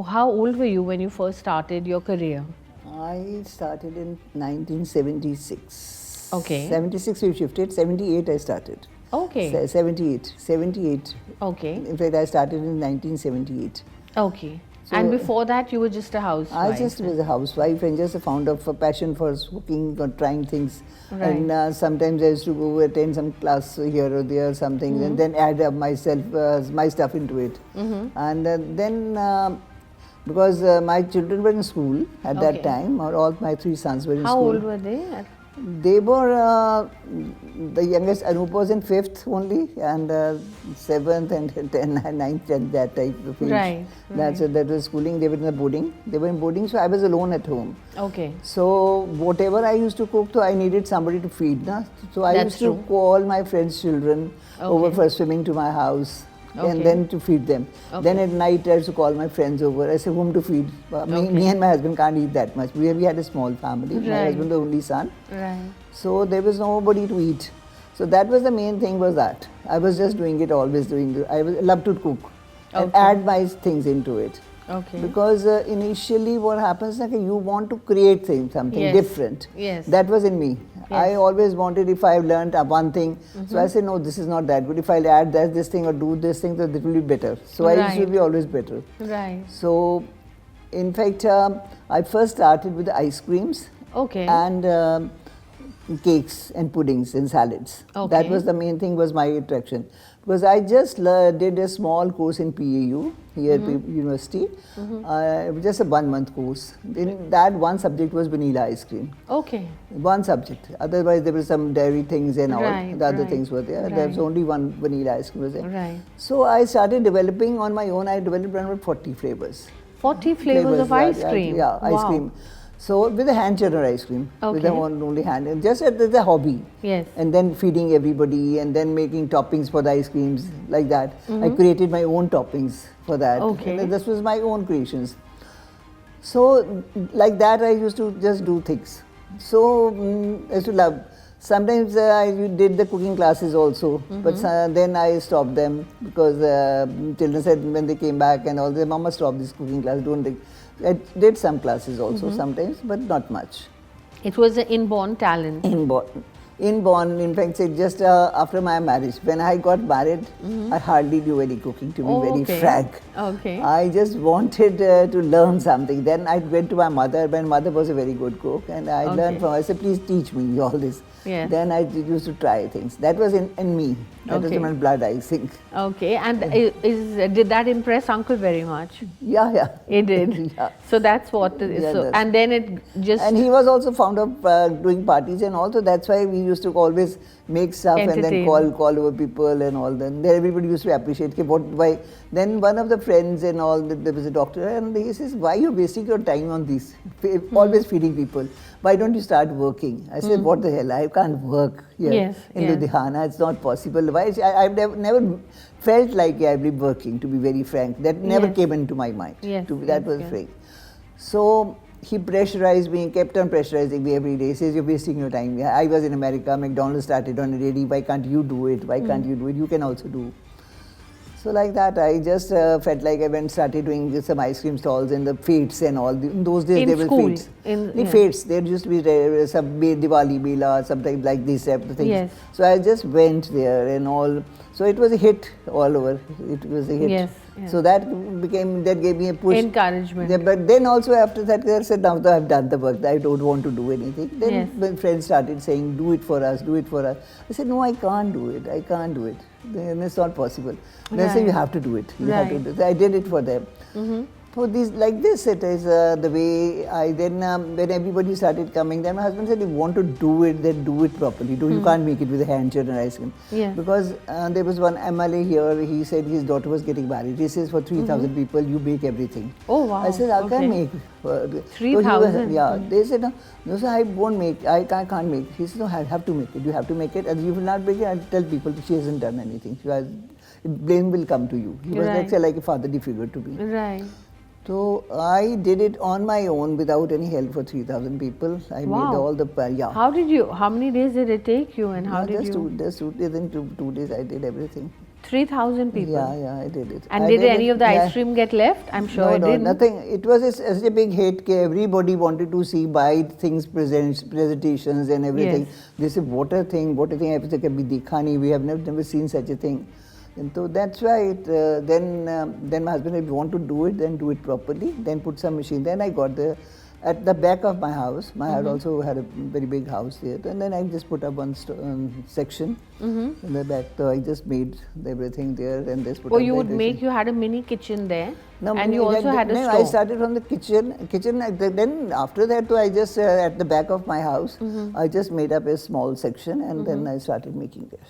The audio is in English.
How old were you when you first started your career? I started in 1976. Okay. 76 we shifted, 78 I started. Okay. 78. Okay. In fact, I started in 1978. Okay. So and before that, you were just a housewife. I just was a housewife and just found a passion for cooking or trying things. Right. And sometimes I used to go attend some class here or there, something, and then add up myself, my stuff into it. And then because my children were in school at that time, or all my three sons were in How school. old were they? They were, the youngest Anup was in 5th only, and 7th and 10th and 9th and that type of age. Right. That was schooling. They were in the boarding. They were in boarding, so I was alone at home. Okay. So whatever I used to cook, so I needed somebody to feed. Na? So I used to call my friends' children over for swimming to my house. And then to feed them. Then at night I used to call my friends over. I said, whom to feed? Me and my husband can't eat that much. We had a small family. My husband the only son. Right. So there was nobody to eat. So that was the main thing, was that. I was just doing it, always doing it. I loved to cook and add my things into it. Okay. Because initially what happens is you want to create something different. Yes. That was in me. Yes. I always wanted, if I've learned one thing, so I said, no, this is not that good. If I'll add this thing or do this thing, so it will be better. So I used to be always better. Right. So, in fact, I first started with the ice creams. Okay. And cakes and puddings and salads. Okay. That was the main thing, was my attraction. Because I just did a small course in PAU here at university, just a 1-month course. In that one subject was vanilla ice cream. Okay. One subject. Otherwise there were some dairy things and all. The other things were there. There was only one vanilla ice cream was there. Right. So I started developing on my own. I developed around 40 flavors. 40 flavors of ice cream? Yeah, ice cream. So with a hand churner ice cream, with the only hand, and just as a hobby. Yes. And then feeding everybody, and then making toppings for the ice creams, like that. I created my own toppings for that. Okay. And this was my own creations. So like that, I used to just do things. So I used to love. Sometimes I did the cooking classes also, but then I stopped them because children said when they came back and all, their mama stopped this cooking class, don't they? I did some classes also sometimes, but not much. It was an inborn talent. Inborn, in fact, just after my marriage. When I got married, I hardly do any cooking, to be very frank. Okay. I just wanted to learn something. Then I went to my mother. My mother was a very good cook, and I learned from her. I said, please teach me all this. Yes. Then I used to try things. That was in me. That was in my blood, I think. Okay. And did that impress Uncle very much? Yeah. It did? Yeah. So that's what it is. Yeah, so, and then it just... And he was also fond of doing parties and all, so that's why we used to always make stuff and then call over people and all. Then everybody used to appreciate why. Then one of the friends and all, there was a doctor, and he says, why are you wasting your time on this? Always feeding people. Why don't you start working? I said, what the hell? I can't work here in Ludhiana. It's not possible. Why? I've never felt like I've been working, to be very frank. That never came into my mind. That was frank. So he pressurized me, kept on pressurizing me every day. He says, you're wasting your time. I was in America, McDonald's started on a ready. Why can't you do it? Why can't you do it? You can also do. So like that, I just felt like I went started doing some ice cream stalls in the fetes and all. In those days, there were fetes. The fetes, there used to be some Diwali Mela, sometimes like these type of things. Yes. So I just went there and all. So it was a hit all over. It was a hit. Yes. So that gave me a push. Encouragement. But then also after that, I said, now that I've done the work, I don't want to do anything. Then when friends started saying, do it for us, do it for us. I said, no, I can't do it. I can't do it. Then it's not possible. They say, you have to do it. You have to do it. I did it for them. For these, like this, it is the way I then, when everybody started coming, then my husband said, you want to do it, then do it properly. You can't make it with a hand churner ice cream. Because there was one MLA here, he said his daughter was getting married. He says, for 3,000 people, you make everything. Oh, wow. I said, I can't make. 3,000? Yeah. They said, no, sir, I won't make. I can't make. He said, no, I have to make it. You have to make it. And you will not make it. I'll tell people she hasn't done anything. Blame will come to you. He was like a fatherly figure to me. Right. So I did it on my own without any help for 3,000 people. I made all the How many days did it take you, and how did you? Just 2 days. In 2 days, I did everything. 3,000 people. Yeah, I did it. And I did did any it, of the yeah. ice cream get left? I'm sure No, it no, didn't. nothing. It was such a big hate. Everybody wanted to see, buy things, presentations and everything. Yes. They said, what a thing, what a thing. I was like, "Abhi dekha nahi, we have never seen such a thing." And so that's why then my husband said, if you want to do it, then do it properly. Then put some machine. Then I got at the back of my house. My house also had a very big house there. And then I just put up one section in the back. So I just made everything there and just put Oh, up you the would decoration. make, you had a mini kitchen there. No, and you also had a no, store. I started from the kitchen. Then after that, I just at the back of my house, I just made up a small section and then I started making there.